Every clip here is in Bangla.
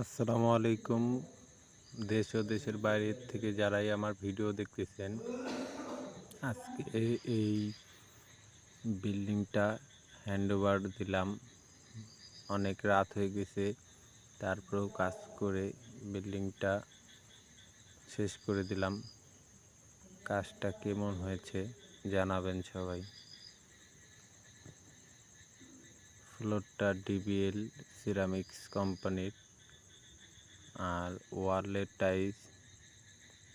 আসসালামু আলাইকুম। দেশ ও দেশের বাইরে থেকে যারাই আমার ভিডিও দেখতেছেন, আজকে এই বিল্ডিংটা হ্যান্ডওভার দিলাম। অনেক রাত হয়ে গেছে, তারপরেও কাজ করে বিল্ডিংটা শেষ করে দিলাম। কাজটা কেমন হয়েছে জানাবেন সবাই। ফ্লোরটা ডিবিএল সিরামিক্স কোম্পানির, আর ওয়ালের টাইলস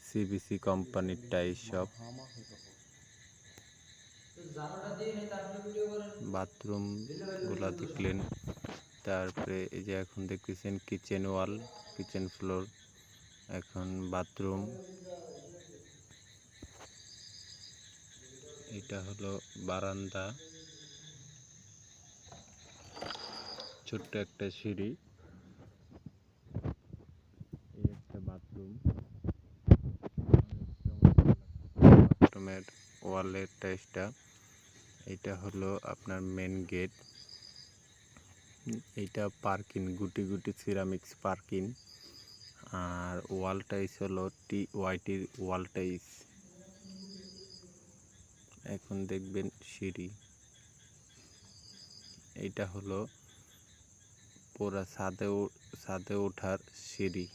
সিবিসি কোম্পানির টাইলস সব। বাথরুম গুলা দেখলেন, তারপরে এই যে এখন দেখতেছেন কিচেন ওয়াল, কিচেন ফ্লোর, এখন বাথরুম। এটা হলো বারান্দা, ছোট্ট একটা সিঁড়ি, এই একটা বাথরুম। বাথরুমের ওয়ালের টাইলসটা, এটা হলো আপনার মেন গেট। এইটা পার্কিং, গুটি গুটি সিরামিক্স পার্কিং। আর ওয়াল টাইলস হলো ওয়াইটির ওয়াল টাইলস। এখন দেখবেন সিঁড়ি, এইটা হলো পুরা ছাদে ওঠার সিঁড়ি।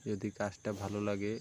যদি কাজটা ভালো লাগে